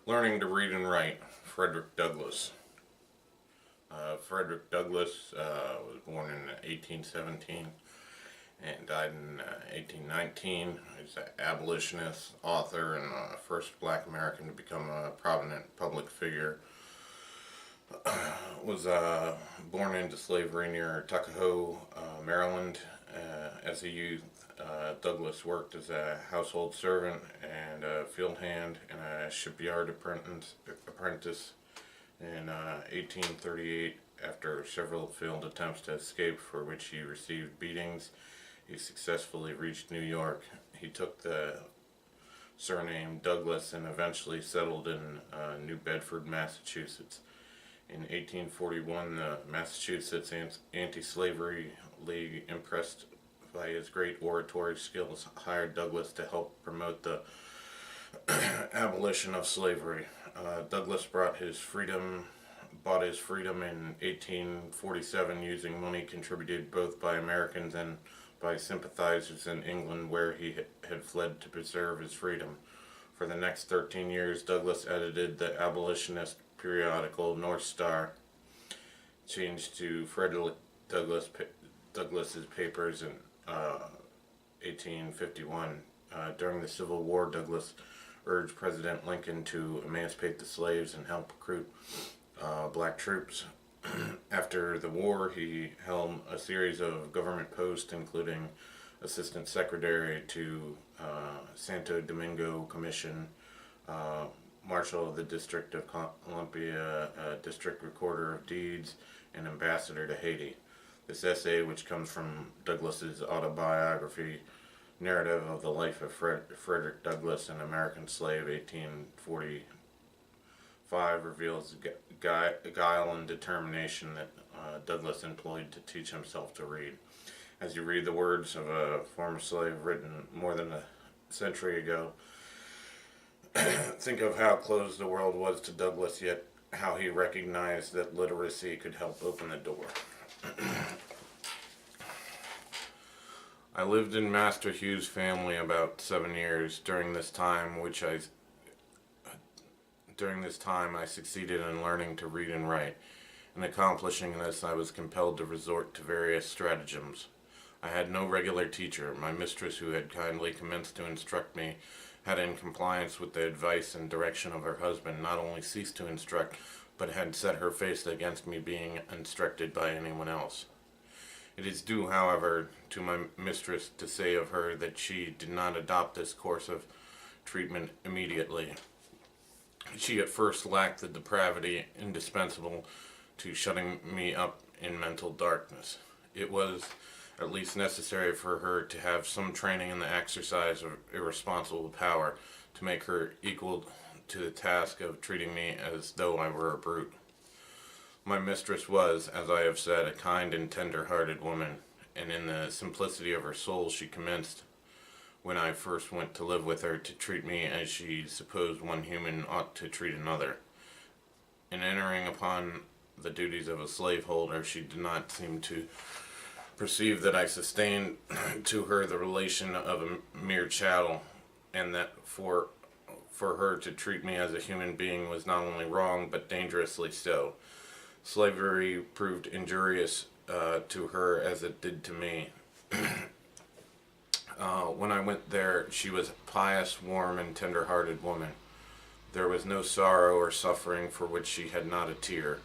Learning to Read and Write, Frederick Douglass. Frederick Douglass was born in 1817 and died in 1819. He's an abolitionist, author, and first black American to become a prominent public figure. Was born into slavery near Tuckahoe, Maryland. As a youth, Douglass worked as a household servant and a field hand and a shipyard apprentice in 1838. After several failed attempts to escape, for which he received beatings, he successfully reached New York. He took the surname Douglass and eventually settled in New Bedford, Massachusetts. In 1841, the Massachusetts Anti-Slavery League, impressed by his great oratory skills, hired Douglass to help promote the abolition of slavery. Douglass bought his freedom in 1847 using money contributed both by Americans and by sympathizers in England, where he had fled to preserve his freedom. For the next 13 years, Douglass edited the abolitionist periodical North Star, changed to Frederick Douglass's papers in 1851. During the Civil War, Douglass urged President Lincoln to emancipate the slaves and help recruit black troops. After the war, he held a series of government posts, including Assistant Secretary to Santo Domingo Commission, Marshal of the District of Columbia, District Recorder of Deeds, and Ambassador to Haiti. This essay, which comes from Douglass's autobiography, Narrative of the Life of Frederick Douglass, an American Slave, 1845, reveals the guile and determination that Douglass employed to teach himself to read. As you read the words of a former slave written more than a century ago, think of how closed the world was to Douglass, yet how he recognized that literacy could help open the door. I lived in Master Hugh's family about 7 years. During this time, I succeeded in learning to read and write. In accomplishing this, I was compelled to resort to various stratagems. I had no regular teacher. My mistress, who had kindly commenced to instruct me, had, in compliance with the advice and direction of her husband, not only ceased to instruct, but had set her face against me being instructed by anyone else. It is due, however, to my mistress to say of her that she did not adopt this course of treatment immediately. She at first lacked the depravity indispensable to shutting me up in mental darkness. It was at least necessary for her to have some training in the exercise of irresponsible power to make her equal to the task of treating me as though I were a brute. My mistress was, as I have said, a kind and tender-hearted woman, and in the simplicity of her soul she commenced, when I first went to live with her, to treat me as she supposed one human ought to treat another. In entering upon the duties of a slaveholder, she did not seem to perceive that I sustained to her the relation of a mere chattel, and that for her to treat me as a human being was not only wrong, but dangerously so. Slavery proved injurious to her as it did to me. When I went there, she was a pious, warm, and tender-hearted woman. There was no sorrow or suffering for which she had not a tear.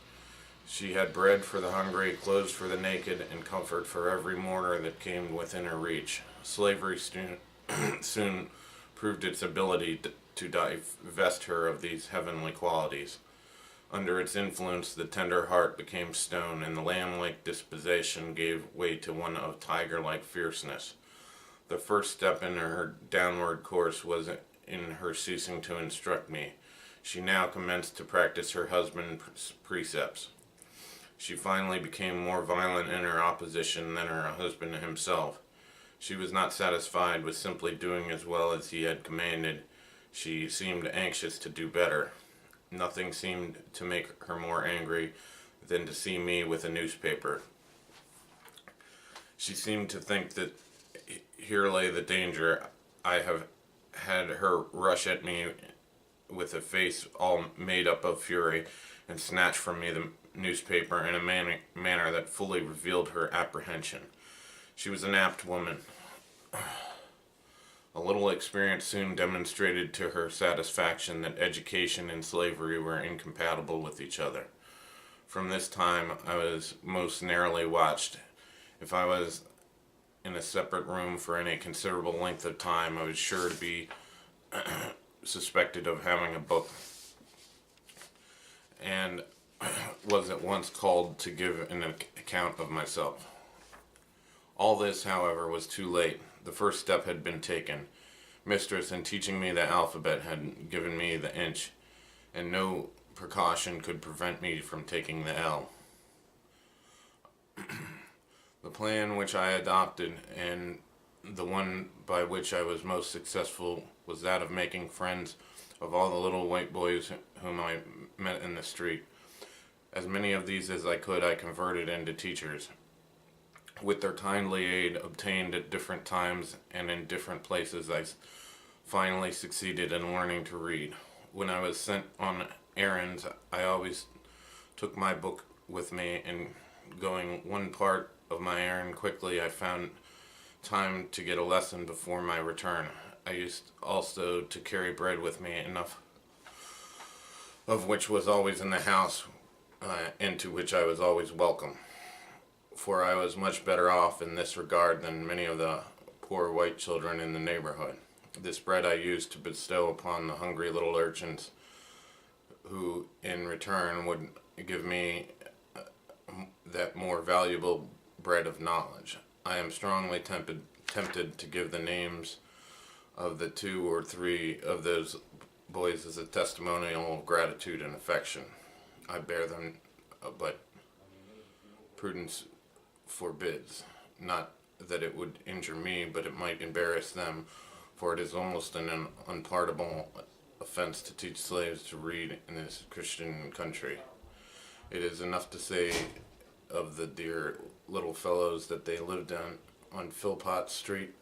She had bread for the hungry, clothes for the naked, and comfort for every mourner that came within her reach. Slavery soon proved its ability to divest her of these heavenly qualities. Under its influence, the tender heart became stone, and the lamb-like disposition gave way to one of tiger-like fierceness. The first step in her downward course was in her ceasing to instruct me. She now commenced to practice her husband's precepts. She finally became more violent in her opposition than her husband himself. She was not satisfied with simply doing as well as he had commanded. She seemed anxious to do better. Nothing seemed to make her more angry than to see me with a newspaper. She seemed to think that here lay the danger. I have had her rush at me with a face all made up of fury and snatched from me the newspaper in a manner that fully revealed her apprehension. She was an apt woman. A little experience soon demonstrated to her satisfaction that education and slavery were incompatible with each other. From this time I was most narrowly watched. If I was in a separate room for any considerable length of time, I was sure to be suspected of having a book, and was at once called to give an account of myself. All this, however, was too late. The first step had been taken. Mistress, in teaching me the alphabet, had given me the inch, and no precaution could prevent me from taking the L. The plan which I adopted, and the one by which I was most successful, was that of making friends of all the little white boys whom I met in the street. As many of these as I could I converted into teachers. With their kindly aid, obtained at different times and in different places, I finally succeeded in learning to read. When I was sent on errands, I always took my book with me, and going one part of my errand quickly, I found time to get a lesson before my return. I used also to carry bread with me, enough of which was always in the house, into which I was always welcome, for I was much better off in this regard than many of the poor white children in the neighborhood. This bread I used to bestow upon the hungry little urchins, who in return would give me that more valuable bread of knowledge. I am strongly tempted to give the names of the 2 or 3 of those boys as a testimonial of gratitude and affection. I bear them, but prudence forbids. Not that it would injure me, but it might embarrass them, for it is almost an unpardonable offense to teach slaves to read in this Christian country. It is enough to say of the dear little fellows that they lived on Philpott Street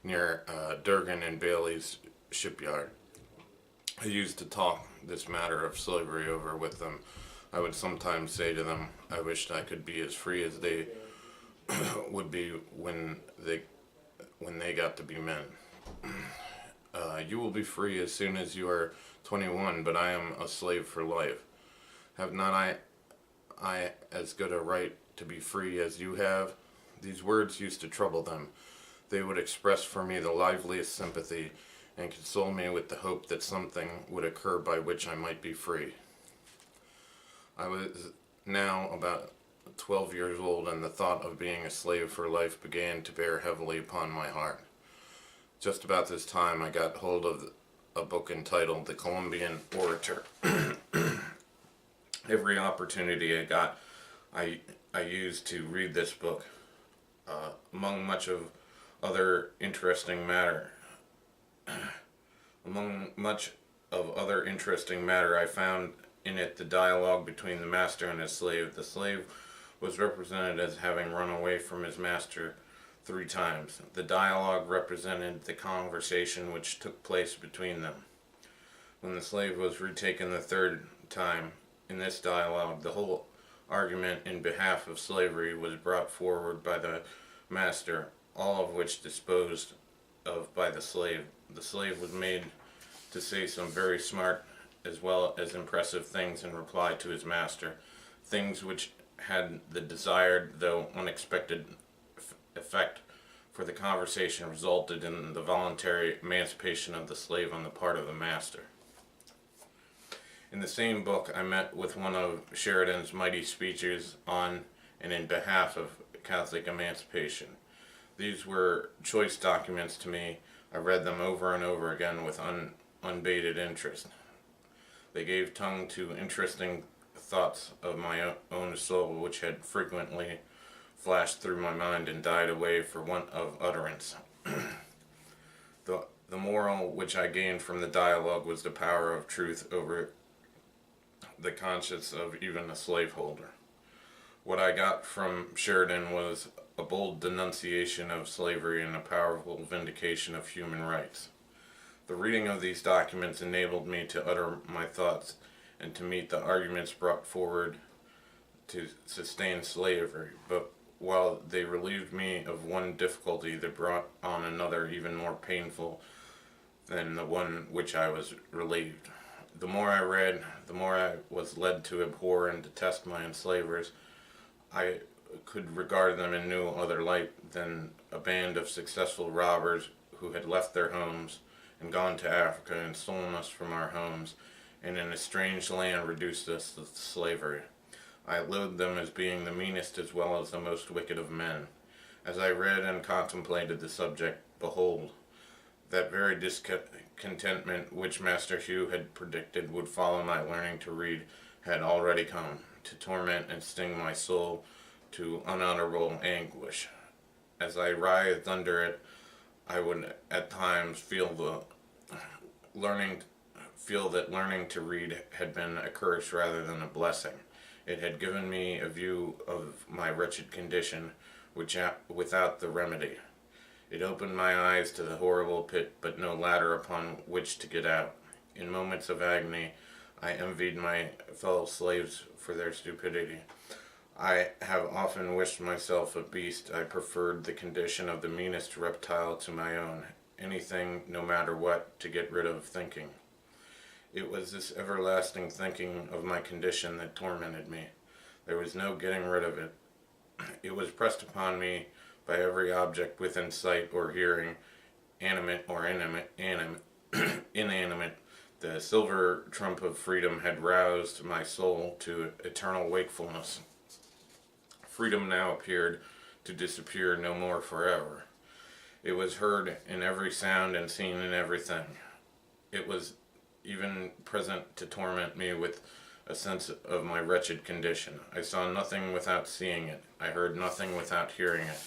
near Durgan and Bailey's shipyard. I used to talk this matter of slavery over with them. I would sometimes say to them, I wished I could be as free as they would be when they got to be men. You will be free as soon as you are 21, but I am a slave for life. Have not I as good a right to be free as you have? These words used to trouble them. They would express for me the liveliest sympathy, and console me with the hope that something would occur by which I might be free. I was now about 12 years old, and the thought of being a slave for life began to bear heavily upon my heart. Just about this time I got hold of a book entitled The Columbian Orator. Every opportunity I got, I used to read this book. Among much of other interesting matter, I found in it the dialogue between the master and his slave. The slave was represented as having run away from his master 3 times. The dialogue represented the conversation which took place between them. When the slave was retaken the 3rd time, in this dialogue, the whole argument in behalf of slavery was brought forward by the master, all of which disposed of by the slave. The slave was made to say some very smart as well as impressive things in reply to his master, things which had the desired though unexpected effect, for the conversation resulted in the voluntary emancipation of the slave on the part of the master. In the same book, I met with one of Sheridan's mighty speeches on and in behalf of Catholic emancipation. These were choice documents to me. I read them over and over again with unabated interest. They gave tongue to interesting thoughts of my own soul, which had frequently flashed through my mind and died away for want of utterance. The moral which I gained from the dialogue was the power of truth over the conscience of even a slaveholder. What I got from Sheridan was a bold denunciation of slavery and a powerful vindication of human rights. The reading of these documents enabled me to utter my thoughts and to meet the arguments brought forward to sustain slavery, but while they relieved me of one difficulty, they brought on another even more painful than the one which I was relieved. The more I read, the more I was led to abhor and detest my enslavers. I could regard them in no other light than a band of successful robbers who had left their homes and gone to Africa and stolen us from our homes, and in a strange land reduced us to slavery. I loathed them as being the meanest as well as the most wicked of men. As I read and contemplated the subject, behold, that very discontentment which Master Hugh had predicted would follow my learning to read had already come, to torment and sting my soul to unutterable anguish. As I writhed under it, I would at times feel that learning to read had been a curse rather than a blessing. It had given me a view of my wretched condition, which without the remedy. It opened my eyes to the horrible pit, but no ladder upon which to get out. In moments of agony, I envied my fellow slaves for their stupidity. I have often wished myself a beast. I preferred the condition of the meanest reptile to my own, anything, no matter what, to get rid of thinking. It was this everlasting thinking of my condition that tormented me. There was no getting rid of it. It was pressed upon me by every object within sight or hearing, animate or inanimate. The silver trump of freedom had roused my soul to eternal wakefulness. Freedom now appeared to disappear no more forever. It was heard in every sound and seen in everything. It was even present to torment me with a sense of my wretched condition. I saw nothing without seeing it. I heard nothing without hearing it.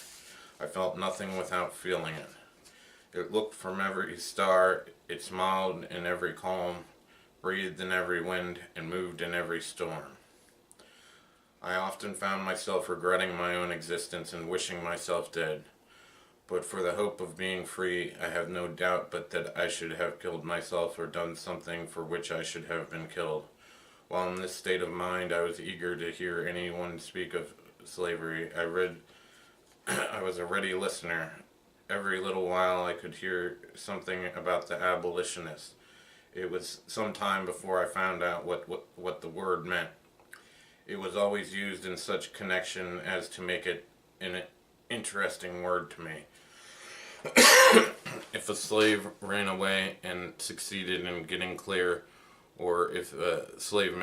I felt nothing without feeling it. It looked from every star, it smiled in every calm, breathed in every wind, and moved in every storm. I often found myself regretting my own existence and wishing myself dead. But for the hope of being free, I have no doubt but that I should have killed myself or done something for which I should have been killed. While in this state of mind, I was eager to hear anyone speak of slavery. I was a ready listener. Every little while I could hear something about the abolitionists. It was some time before I found out what the word meant. It was always used in such connection as to make it an interesting word to me. If a slave ran away and succeeded in getting clear, or if a slave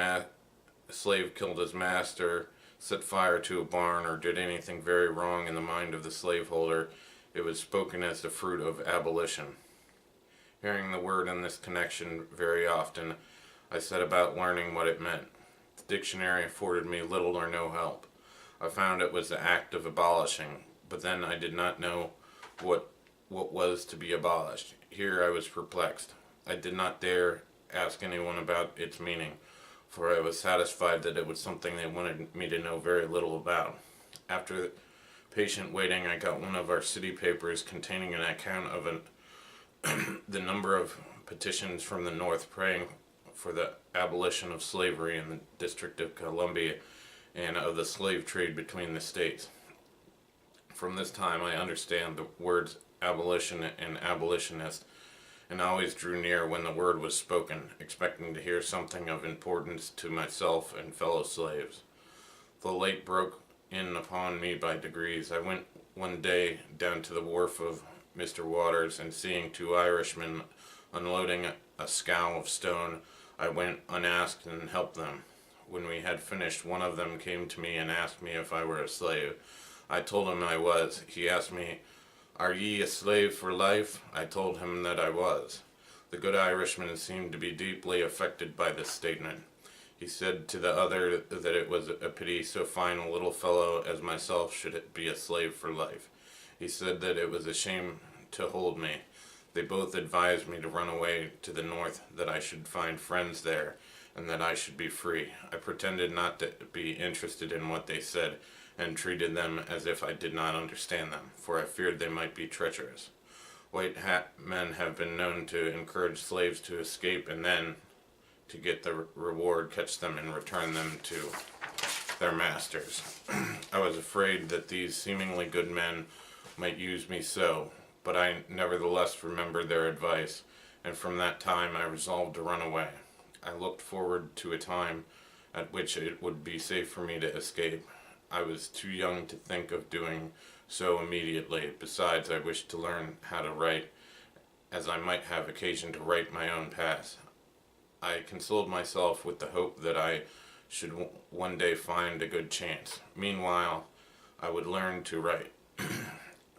killed his master, set fire to a barn, or did anything very wrong in the mind of the slaveholder, it was spoken as the fruit of abolition. Hearing the word in this connection very often, I set about learning what it meant. The dictionary afforded me little or no help. I found it was the act of abolishing, but then I did not know what was to be abolished. Here I was perplexed. I did not dare ask anyone about its meaning, for I was satisfied that it was something they wanted me to know very little about. After patient waiting, I got one of our city papers containing an account of the number of petitions from the North praying for the abolition of slavery in the District of Columbia and of the slave trade between the states. From this time I understand the words abolition and abolitionist, and always drew near when the word was spoken, expecting to hear something of importance to myself and fellow slaves. The light broke in upon me by degrees. I went one day down to the wharf of Mr. Waters, and seeing two Irishmen unloading a scow of stone, I went unasked and helped them. When we had finished, one of them came to me and asked me if I were a slave. I told him I was. He asked me, "Are ye a slave for life?" I told him that I was. The good Irishman seemed to be deeply affected by this statement. He said to the other that it was a pity so fine a little fellow as myself should be a slave for life. He said that it was a shame to hold me. They both advised me to run away to the north, that I should find friends there, and that I should be free. I pretended not to be interested in what they said, and treated them as if I did not understand them, for I feared they might be treacherous. White hat men have been known to encourage slaves to escape and then, to get the reward, catch them and return them to their masters. I was afraid that these seemingly good men might use me so, but I nevertheless remembered their advice, and from that time I resolved to run away. I looked forward to a time at which it would be safe for me to escape. I was too young to think of doing so immediately. Besides, I wished to learn how to write, as I might have occasion to write my own past. I consoled myself with the hope that I should one day find a good chance. Meanwhile, I would learn to write.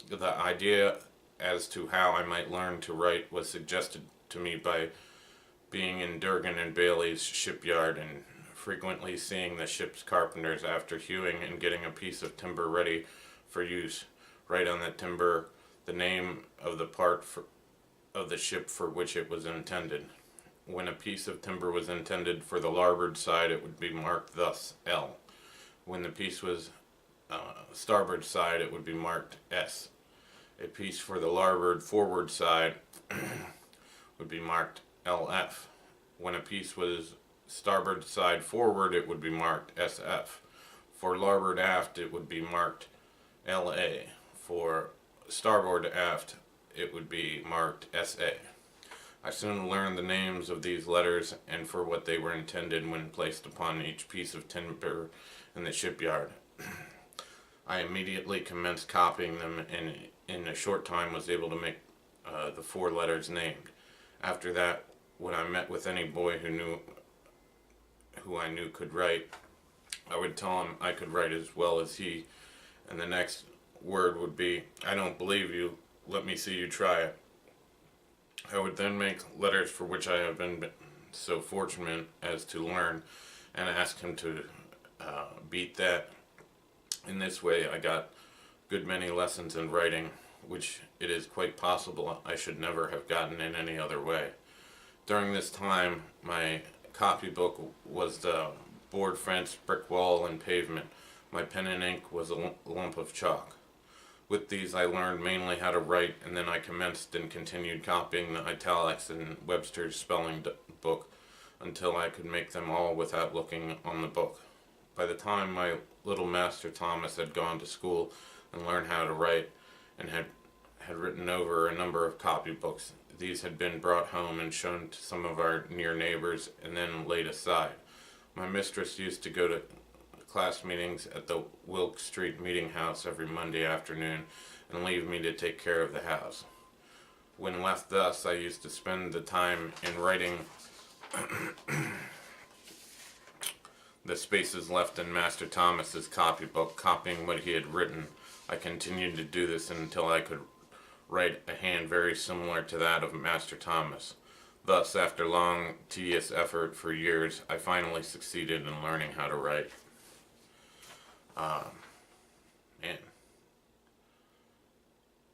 The idea as to how I might learn to write was suggested to me by being in Durgan and Bailey's shipyard and frequently seeing the ship's carpenters, after hewing and getting a piece of timber ready for use, write on the timber the name of the part of the ship for which it was intended. When a piece of timber was intended for the larboard side, it would be marked thus, L. When the piece was starboard side, it would be marked S. A piece for the larboard forward side would be marked LF. When a piece was starboard side forward, it would be marked SF. For larboard aft, it would be marked LA. For starboard aft, it would be marked SA. I soon learned the names of these letters and for what they were intended when placed upon each piece of timber in the shipyard. I immediately commenced copying them, and in a short time was able to make the 4 letters named. After that, when I met with any boy who I knew could write, I would tell him I could write as well as he, and the next word would be, "I don't believe you, let me see you try it." I would then make letters for which I have been so fortunate as to learn, and ask him to beat that. In this way I got good many lessons in writing, which it is quite possible I should never have gotten in any other way. During this time my copybook was the board fence, brick wall, and pavement. My pen and ink was a lump of chalk. With these I learned mainly how to write, and then I commenced and continued copying the italics in Webster's spelling book until I could make them all without looking on the book. By the time my little Master Thomas had gone to school and learned how to write, and had written over a number of copybooks, these had been brought home and shown to some of our near neighbors and then laid aside. My mistress used to go to class meetings at the Wilk Street Meeting House every Monday afternoon and leave me to take care of the house. When left thus, I used to spend the time in writing the spaces left in Master Thomas's copybook, copying what he had written. I continued to do this until I could write a hand very similar to that of Master Thomas. Thus, after long, tedious effort for years, I finally succeeded in learning how to write. Man,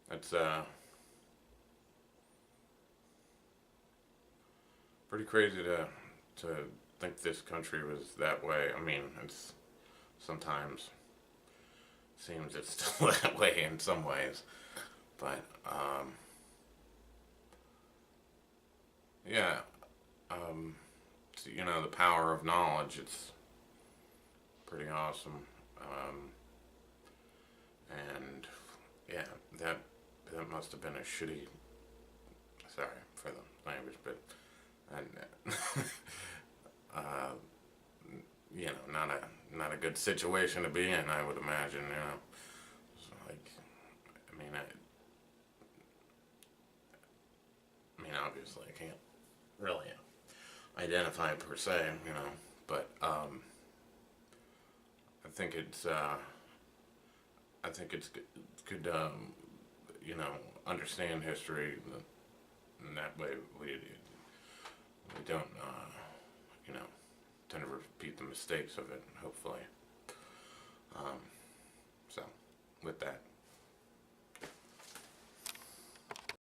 that's pretty crazy to think this country was that way. I mean, it's sometimes seems it's still that way in some ways, but yeah, so, you know, the power of knowledge, it's pretty awesome. And yeah, that must have been a shitty, sorry for the language, but you know, not a good situation to be in, I would imagine, you know. So, like, I mean, obviously I can't really identify per se, you know, but I think it's good, you know, understand history in that way. We don't, you know, tend to repeat the mistakes of it, hopefully. So, with that.